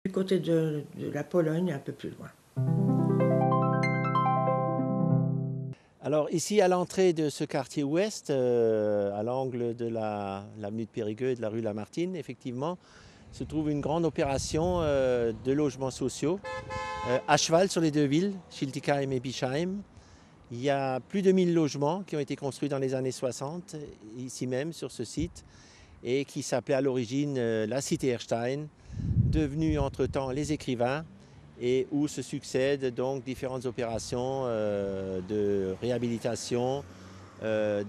Du côté de la Pologne, un peu plus loin. Alors ici à l'entrée de ce quartier ouest, à l'angle de l'avenue de Périgueux et de la rue Lamartine, effectivement, se trouve une grande opération de logements sociaux à cheval sur les deux villes, Schiltigheim et Bischheim. Il y a plus de 1000 logements qui ont été construits dans les années 60, ici même sur ce site, et qui s'appelait à l'origine la Cité Erstein, devenue entre-temps les Écrivains, et où se succèdent donc différentes opérations de réhabilitation,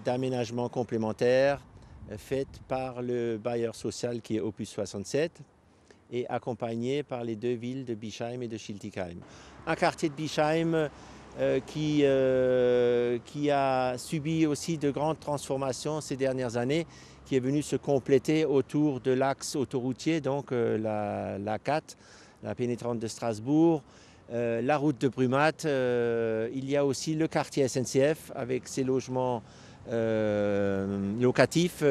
d'aménagement complémentaire faites par le bailleur social qui est Opus 67 et accompagné par les deux villes de Bischheim et de Schiltigheim. Un quartier de Bischheim qui a subi aussi de grandes transformations ces dernières années, qui est venu se compléter autour de l'axe autoroutier, donc la 4, la pénétrante de Strasbourg, la route de Brumath. Il y a aussi le quartier SNCF avec ses logements locatifs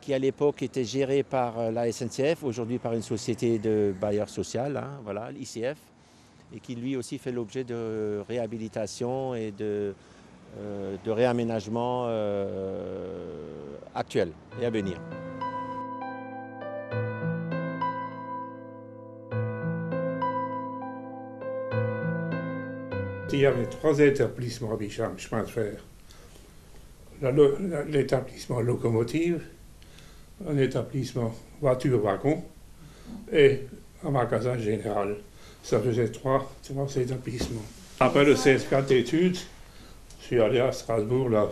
qui à l'époque était géré par la SNCF, aujourd'hui par une société de bailleur social, hein, voilà, l'ICF, et qui lui aussi fait l'objet de réhabilitation et de réaménagement actuel et à venir. Il y avait 3 établissements à Bischheim, je pense faire. L'établissement locomotive, un établissement voiture-wagon et un magasin général. Ça faisait 3 établissements. Après le CS4 d'études, je suis allé à Strasbourg, là,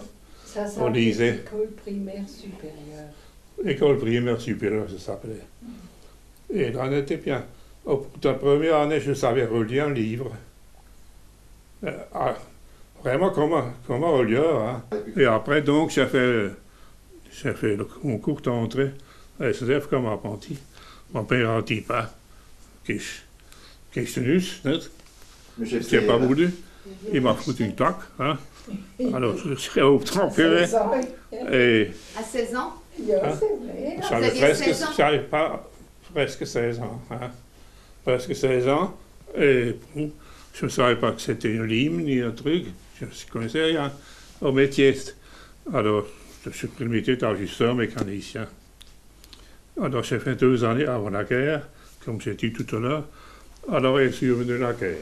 au lycée. L'école primaire supérieure. L'école primaire supérieure, ça s'appelait. Et là, on était bien. Au bout de la première année, je savais relire un livre. Vraiment comme un relieur. Hein. Et après, donc, j'ai fait le concours d'entrée à SNCF comme apprenti. Mon père a dit pas que je nus, net. J'ai pas voulu. Il m'a foutu une claque. Hein. Alors, je suis obtempéré. Et À 16 ans? Hein, j'avais presque 16 ans. Hein. Presque 16 ans. Et bon, je ne savais pas que c'était une lime ni un truc. Je ne connaissais rien au métier. Alors, je suis pris le métier d'ajusteur mécanicien. Alors, j'ai fait 2 années avant la guerre, comme j'ai dit tout à l'heure. Alors, est survenue la guerre.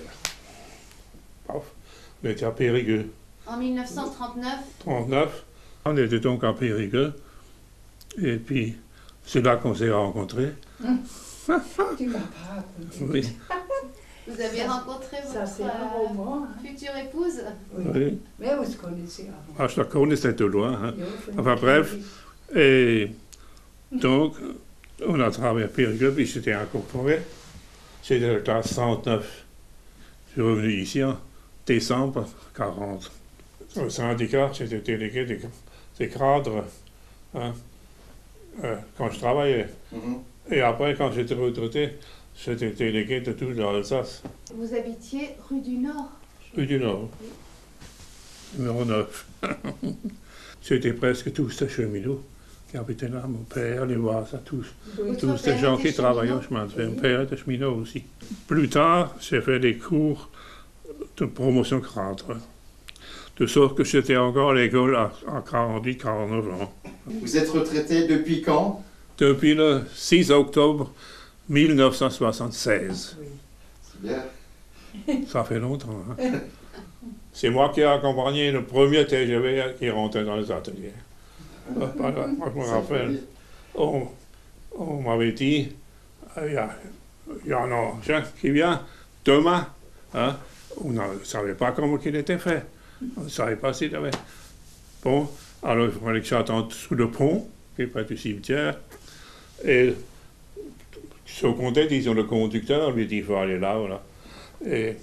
Paf, on était à Périgueux. En 1939? 39. On était donc à Périgueux. Et puis, c'est là qu'on s'est rencontrés. Tu m'as pas raconté. Oui. Vous avez rencontré votre future épouse? Oui. Mais vous se connaissez avant. Ah, je la connaissais de loin. Hein. Enfin bref. Et donc, on a travaillé à Périgueux, puis j'étais incorporé. J'étais la classe 39. Je suis revenu ici en décembre 40. Au syndicat, j'étais délégué des cadres hein, quand je travaillais. Et après, quand j'étais retraité, j'étais délégué de toute l'Alsace. Vous habitiez rue du Nord? Rue du Nord. Numéro 9. C'était presque tous des cheminots qui habitaient là. Mon père, les voisins, tous ces gens qui travaillaient au chemin de fer. Mon père était cheminot aussi. Plus tard, j'ai fait des cours de promotion cadre. De sorte que j'étais encore à l'école à 48, 49 ans. Vous êtes retraité depuis quand? Depuis le 6 octobre 1976. Oui. C'est bien. Ça fait longtemps. Hein? C'est moi qui ai accompagné le premier TGV qui rentrait dans les ateliers. Moi, je me rappelle, on m'avait dit, il y en a un qui vient demain. Hein? On ne savait pas comment il était fait. On ne savait pas s'il avait. Bon, alors il fallait que j'attende sous le pont, qui est près du cimetière. Et je comptais, disons, le conducteur lui dit, il faut aller là, voilà. Et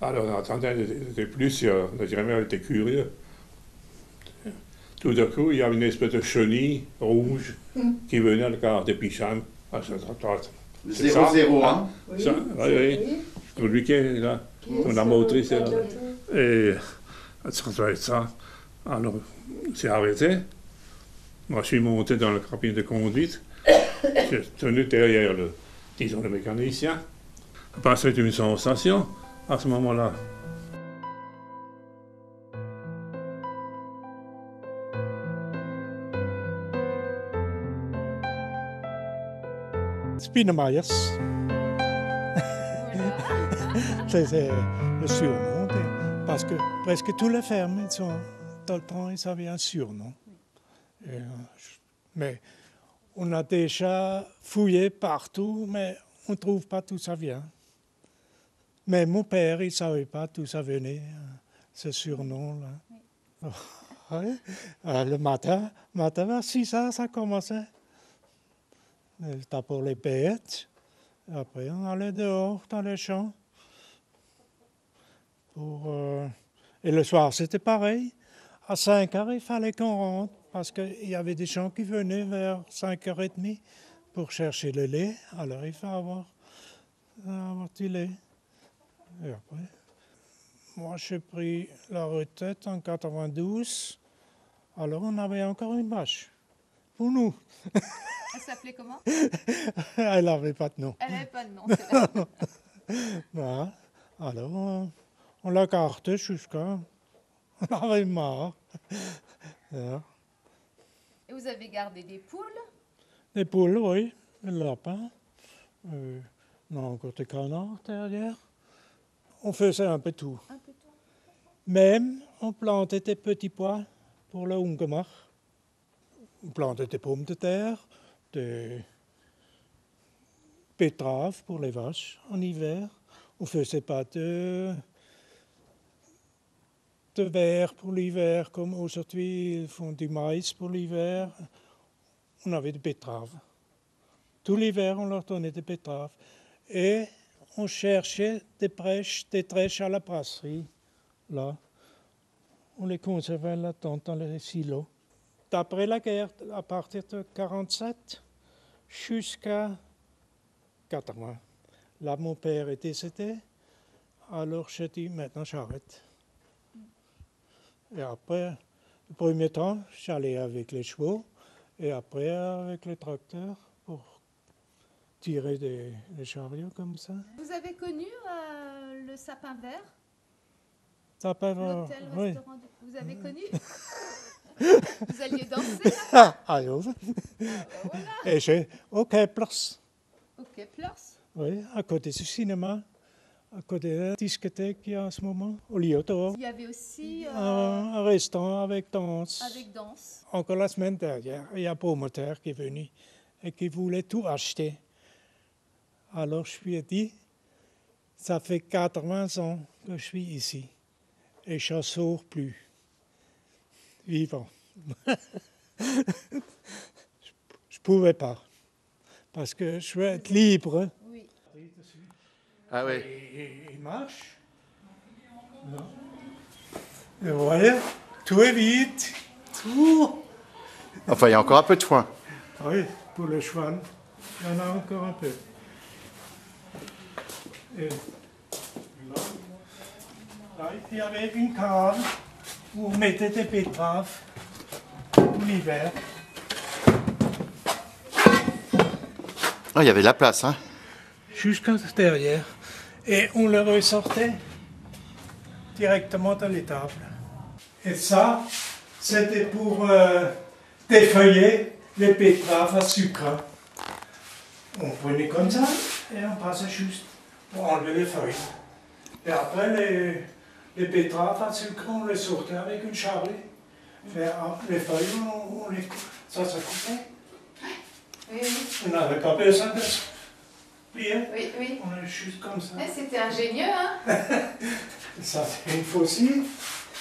alors on attendait, on était plusieurs, le directeur était curieux. Tout d'un coup, il y avait une espèce de chenille rouge qui venait à la gare de Bischheim. Ah, c'est 001. Hein? Oui, Ça, oui. C'est lui qui est là, on a motrice. Et ça doit être ça. Alors, c'est arrêté. Moi, je suis monté dans le cabine de conduite. J'ai tenu derrière disons le mécanicien. Parce que c'est une sensation à ce moment-là. Spinemeyers. C'est le surnom, parce que presque toutes les fermes, dans le temps, ils avaient un surnom. Mais on a déjà fouillé partout, mais on ne trouve pas d'où ça vient. Mais mon père, il ne savait pas d'où ça venait, ce surnom-là. Oui. Le matin, vers 6 heures, ça commençait. C'était pour les bêtes. Après, on allait dehors, dans les champs. Et le soir, c'était pareil. À 5 heures, il fallait qu'on rentre, parce qu'il y avait des gens qui venaient vers 5h30 pour chercher le lait. Alors, il faut avoir du lait. Et après, moi, j'ai pris la retraite en 92. Alors, on avait encore une vache. Pour nous. Elle s'appelait comment? Elle n'avait pas de nom. Elle n'avait pas de nom, c'est vrai. Voilà. Alors, on l'a gardée jusqu'à... On avait marre. Voilà. Et vous avez gardé des poules? Des poules, oui. Des lapins. On a encore des canards derrière. On faisait un peu tout. Un peu tout. Même, on plantait des petits pois pour le Ungemach. On plantait des pommes de terre, des betteraves pour les vaches en hiver. On ne faisait pas de verre pour l'hiver, comme aujourd'hui ils font du maïs pour l'hiver. On avait des betteraves. Tout l'hiver, on leur donnait des betteraves. Et on cherchait des trèches à la brasserie. Là, on les conservait là-dedans dans les silos. D'après la guerre, à partir de 1947 jusqu'à 80. Là, mon père est décédé, alors j'ai dit, maintenant j'arrête. Et après, le premier temps, j'allais avec les chevaux, et après avec les tracteurs pour tirer des chariots comme ça. Vous avez connu le Sapin Vert? Sapin Vert, l'hôtel, oui. restaurant, vous avez connu? Vous alliez danser là? Ah, oui. Voilà. Et j'ai au Keplers. Au Keplers? Oui, à côté du cinéma, à côté de la discothèque qu'il y a en ce moment, au Liotto. Il y avait aussi Un restaurant avec danse. avec danse. Encore la semaine dernière, il y a un promoteur qui est venu et qui voulait tout acheter. Alors je lui ai dit, ça fait 80 ans que je suis ici et je ne sors plus. Vivant. Je ne pouvais pas, parce que je veux être libre. Oui. Ah oui. Il marche. Et voilà, tout est vide. Tout. Enfin, il y a encore un peu de foin. Oui, pour le cheval, il y en a encore un peu. Et là, il y avait une cave où on mettait des betteraves pour l'hiver. Ah, il y avait de la place, hein. Jusqu'à derrière. Et on le ressortait directement dans l'étable. Et ça, c'était pour défeuiller les betteraves à sucre. On prenait comme ça et on passait juste pour enlever les feuilles. Et après, les betteraves à sucre, on les sortait avec une charlie. Les feuilles, ça se coupait. Oui, oui. On n'avait pas besoin de se plier. Oui, oui. On est juste comme ça. C'était ingénieux, hein? Ça, c'est une faucille.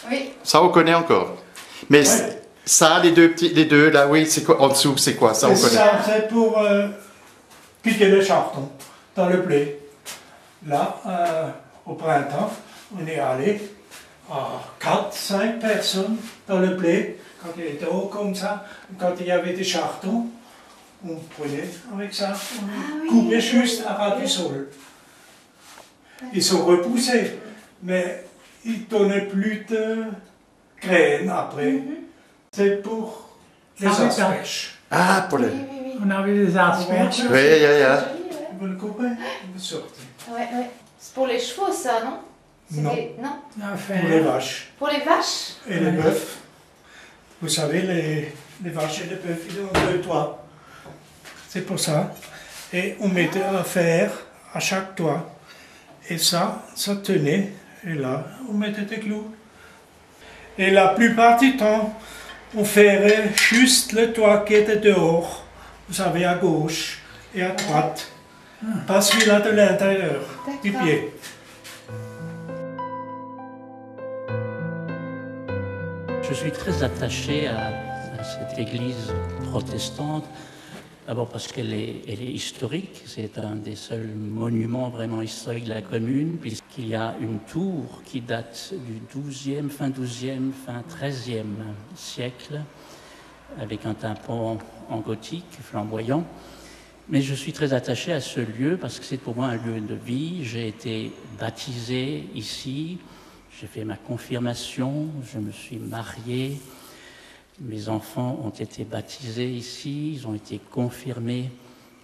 Oui. Ça, on connaît encore. Mais Ouais. ça, les deux, là, oui, c'est quoi? En dessous, c'est quoi? Ça, on Et connaît. ça, c'est pour piquer les chartons dans le blé. Là, au printemps, on est allé à 4-5 personnes dans le blé. Quand il était haut comme ça, quand il y avait des chartons, on prenait avec ça, on coupait juste à ras du sol. Ils sont repoussés, mais ils ne donnaient plus de graines après. C'est pour les asperges. Ah, pour les... Oui, oui, oui. On avait des asperges. Oui, On veut le couper, on veut sortir. Ouais, ouais. C'est pour les chevaux, ça, non? Non. Non. Pour les vaches. Pour les vaches? Et les bœufs. Vous savez, les vaches et les bœufs, ils ont 2 toits. C'est pour ça. Et on mettait un fer à chaque toit. Et ça tenait. Et là, on mettait des clous. Et la plupart du temps, on ferait juste le toit qui était dehors. Vous savez, à gauche et à droite. Pas celui-là de l'intérieur, du pied. Je suis très attaché à cette église protestante, d'abord parce qu'elle est historique, c'est un des seuls monuments vraiment historiques de la commune, puisqu'il y a une tour qui date du XIIe, fin XIIe, fin XIIIe siècle, avec un tympan en gothique, flamboyant. Mais je suis très attaché à ce lieu parce que c'est pour moi un lieu de vie. J'ai été baptisé ici. J'ai fait ma confirmation, je me suis marié, mes enfants ont été baptisés ici, ils ont été confirmés,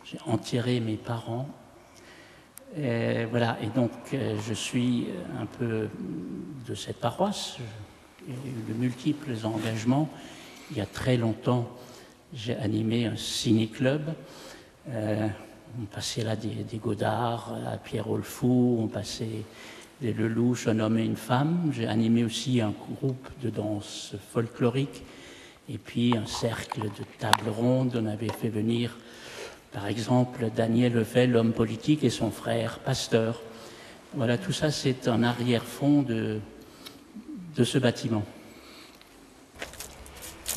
j'ai enterré mes parents. Et voilà, et donc je suis un peu de cette paroisse, j'ai eu de multiples engagements. Il y a très longtemps, j'ai animé un ciné-club, on passait là des Godard, à Pierre Olfou, on passait des Lelouch, un homme et une femme. J'ai animé aussi un groupe de danse folklorique et puis un cercle de table ronde. On avait fait venir, par exemple, Daniel Lefebvre, l'homme politique, et son frère, pasteur. Voilà, tout ça, c'est un arrière-fond de ce bâtiment.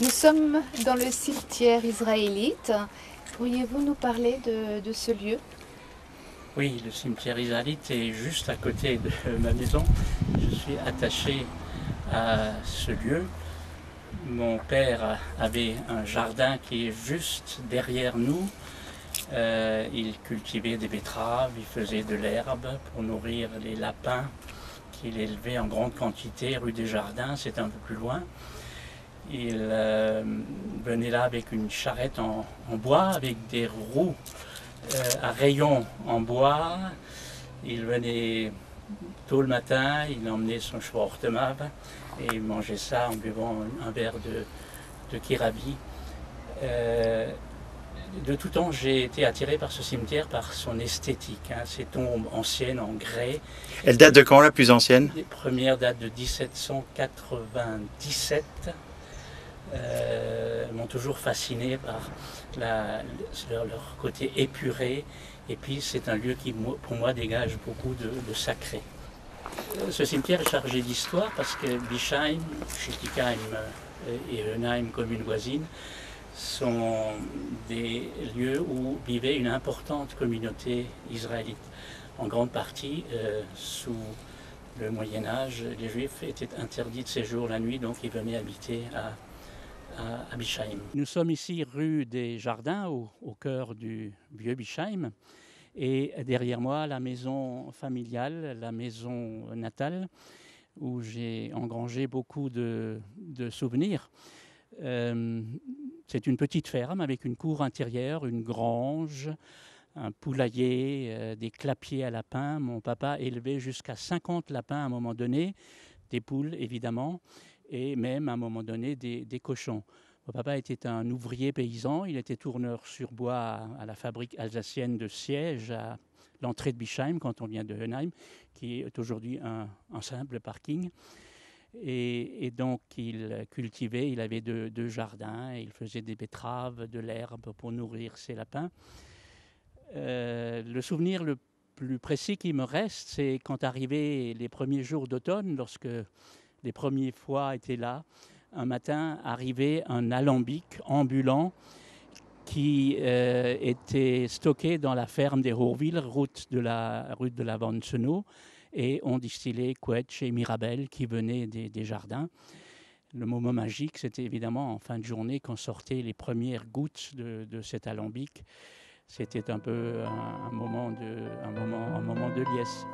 Nous sommes dans le cimetière israélite. Pourriez-vous nous parler de ce lieu? Oui, le cimetière israélite est juste à côté de ma maison. Je suis attaché à ce lieu. Mon père avait un jardin qui est juste derrière nous. Il cultivait des betteraves, il faisait de l'herbe pour nourrir les lapins qu'il élevait en grande quantité rue des Jardins, c'est un peu plus loin. Il venait là avec une charrette en bois, avec des roues à rayons en bois. Il venait tôt le matin, il emmenait son Schwarzmav et il mangeait ça en buvant un verre de Kirabi. De tout temps, j'ai été attiré par ce cimetière, par son esthétique, ces tombes anciennes en grès. Elle date de quand, la plus ancienne? Les premières datent de 1797. M'ont toujours fasciné par leur côté épuré, et puis c'est un lieu qui pour moi dégage beaucoup de sacré. Ce cimetière est chargé d'histoire parce que Bischheim, Schiltigheim et Hönheim, communes voisines, sont des lieux où vivait une importante communauté israélite. En grande partie, sous le Moyen-Âge, les Juifs étaient interdits de séjour la nuit, donc ils venaient habiter à Bischheim. Nous sommes ici rue des Jardins, au cœur du vieux Bischheim. Et derrière moi, la maison familiale, la maison natale, où j'ai engrangé beaucoup de souvenirs. C'est une petite ferme avec une cour intérieure, une grange, un poulailler, des clapiers à lapins. Mon papa élevait jusqu'à 50 lapins à un moment donné, des poules évidemment, et même à un moment donné des cochons. Mon papa était un ouvrier paysan, il était tourneur sur bois à la fabrique alsacienne de siège à l'entrée de Bischheim quand on vient de Hönheim, qui est aujourd'hui un simple parking. Et donc il cultivait, il avait deux jardins, et il faisait des betteraves, de l'herbe pour nourrir ses lapins. Le souvenir le plus précis qui me reste, c'est quand arrivaient les premiers jours d'automne, lorsque les premiers foies étaient là. Un matin, arrivait un alambic ambulant qui était stocké dans la ferme des Hourville, route de la Vansenau, et on distillait Quetch et Mirabelle qui venaient des jardins. Le moment magique, c'était évidemment en fin de journée quand sortaient les premières gouttes de cet alambic. C'était un peu un moment de liesse.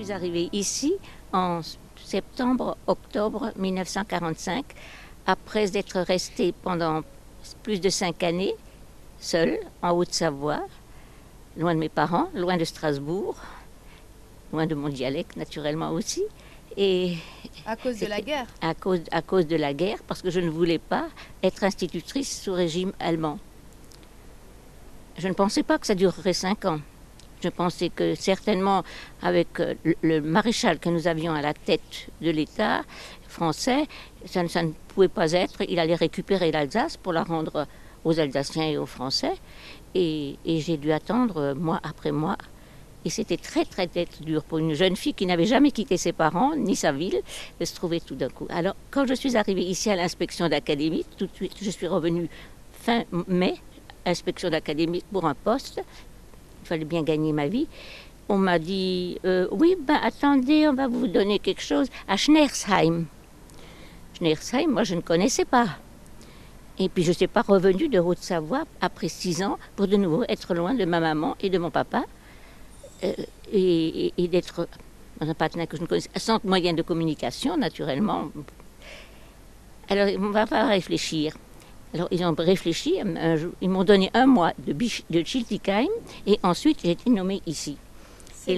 suis arrivée ici en septembre-octobre 1945, après être restée pendant plus de 5 années, seule, en Haute-Savoie, loin de mes parents, loin de Strasbourg, loin de mon dialecte naturellement aussi. Et À cause de la guerre. à cause de la guerre, parce que je ne voulais pas être institutrice sous régime allemand. Je ne pensais pas que ça durerait 5 ans. Je pensais que certainement, avec le maréchal que nous avions à la tête de l'État français, ça ne pouvait pas être. Il allait récupérer l'Alsace pour la rendre aux Alsaciens et aux Français. Et j'ai dû attendre mois après mois. Et c'était très, très, très dur pour une jeune fille qui n'avait jamais quitté ses parents, ni sa ville, de se trouver tout d'un coup. Alors, quand je suis arrivée ici à l'inspection d'académie, tout de suite, je suis revenue fin mai, inspection d'académie pour un poste. Il fallait bien gagner ma vie. On m'a dit, oui, ben attendez, on va vous donner quelque chose à Schneersheim. Schneersheim, moi, je ne connaissais pas. Et puis, je ne suis pas revenue de Haute-Savoie après 6 ans pour de nouveau être loin de ma maman et de mon papa. Et d'être dans un partenaire que je ne connaissais pas, sans moyen de communication, naturellement. Alors, on va pas réfléchir. Alors, ils ont réfléchi, ils m'ont donné 1 mois de Schiltigheim, et ensuite, j'ai été nommée ici. C'est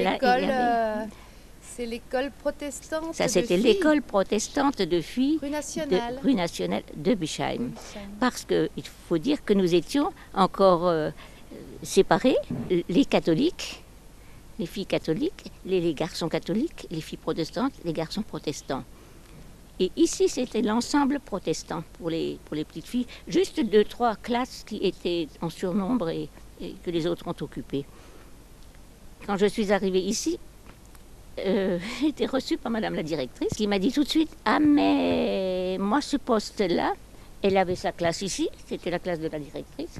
l'école protestante. Ça, c'était l'école protestante de filles Rue nationale de Bischheim. Parce qu'il faut dire que nous étions encore séparés, les catholiques, les filles catholiques, les garçons catholiques, les filles protestantes, les garçons protestants. Et ici, c'était l'ensemble protestant pour les petites filles. Juste 2-3 classes qui étaient en surnombre et que les autres ont occupées. Quand je suis arrivée ici, j'ai été reçue par madame la directrice qui m'a dit tout de suite « Ah mais moi ce poste-là, elle avait sa classe ici, c'était la classe de la directrice,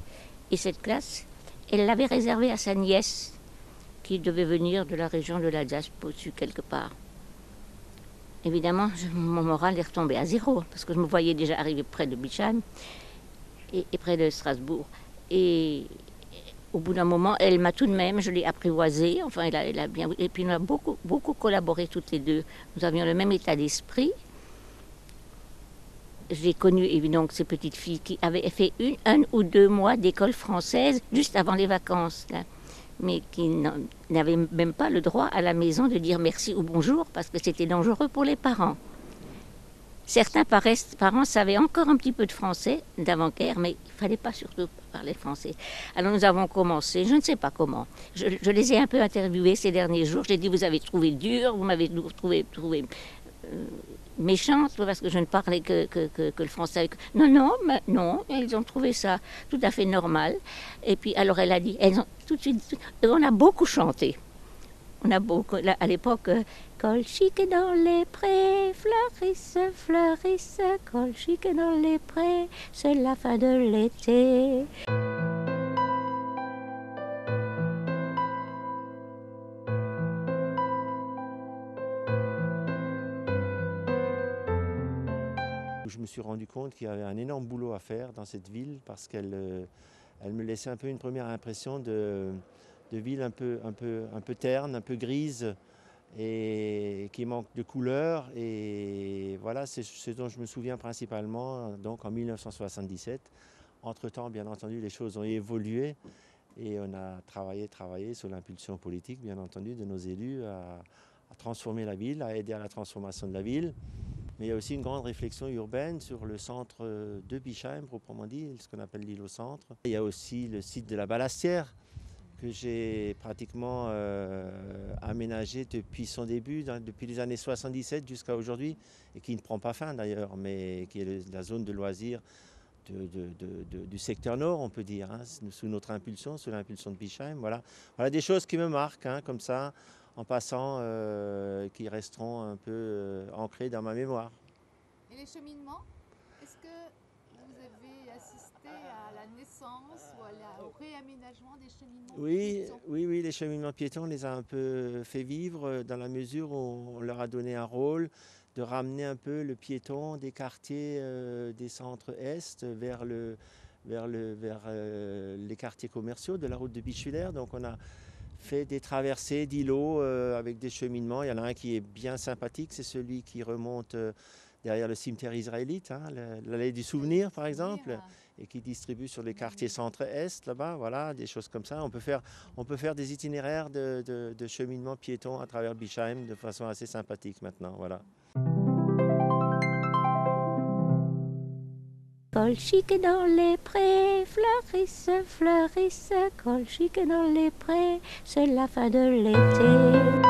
et cette classe, elle l'avait réservée à sa nièce qui devait venir de la région de l'Alsace, au-dessus quelque part. » Évidemment, mon moral est retombé à 0, parce que je me voyais déjà arriver près de Bischheim et près de Strasbourg. Et au bout d'un moment, elle m'a tout de même, je l'ai apprivoisée, enfin, elle a bien... Et puis, nous avons beaucoup collaboré toutes les deux. Nous avions le même état d'esprit. J'ai connu, évidemment, ces petites filles qui avaient fait 1 ou 2 mois d'école française juste avant les vacances, là, mais qui n'avaient même pas le droit à la maison de dire merci ou bonjour parce que c'était dangereux pour les parents. Certains parents savaient encore un petit peu de français d'avant-guerre, mais il ne fallait pas surtout parler français. Alors nous avons commencé, je ne sais pas comment. Je les ai un peu interviewés ces derniers jours. J'ai dit, vous avez trouvé dur, vous m'avez trouvé méchante parce que je ne parlais que le français. Non, ils ont trouvé ça tout à fait normal. Et puis alors elle a dit, elles ont tout de suite, on a beaucoup chanté. On a beaucoup, à l'époque, colchique dans les prés, fleurissent, fleurissent, colchique dans les prés, c'est la fin de l'été. Je me suis rendu compte qu'il y avait un énorme boulot à faire dans cette ville parce qu'elle me laissait un peu une première impression de ville un peu terne, un peu grise et qui manque de couleur. Et voilà, c'est ce dont je me souviens principalement donc en 1977. Entre-temps, bien entendu, les choses ont évolué et on a travaillé sous l'impulsion politique, bien entendu, de nos élus à transformer la ville, à aider à la transformation de la ville. Mais il y a aussi une grande réflexion urbaine sur le centre de Bischheim, proprement dit, ce qu'on appelle l'île au centre. Il y a aussi le site de la Ballastière que j'ai pratiquement aménagé depuis son début, depuis les années 77 jusqu'à aujourd'hui, et qui ne prend pas fin d'ailleurs, mais qui est la zone de loisirs du secteur nord, on peut dire, hein, sous notre impulsion, sous l'impulsion de Bischheim. Voilà des choses qui me marquent, hein, comme ça, en passant, qui resteront un peu ancrées dans ma mémoire. Et les cheminements, est-ce que vous avez assisté à la naissance ou au réaménagement des cheminements piétons ? Oui, les cheminements piétons, on les a un peu fait vivre dans la mesure où on leur a donné un rôle de ramener un peu le piéton des quartiers des centres-est vers les quartiers commerciaux de la route de Bischwiller. Donc on a fait des traversées d'îlots avec des cheminements. Il y en a un qui est bien sympathique, c'est celui qui remonte derrière le cimetière israélite, hein, l'allée du souvenir par exemple, et qui distribue sur les quartiers centre-est là-bas, voilà, des choses comme ça. On peut faire des itinéraires de cheminement piéton à travers Bischheim de façon assez sympathique maintenant, voilà. Colchique dans les prés, fleurissent, fleurissent, colchique dans les prés, c'est la fin de l'été.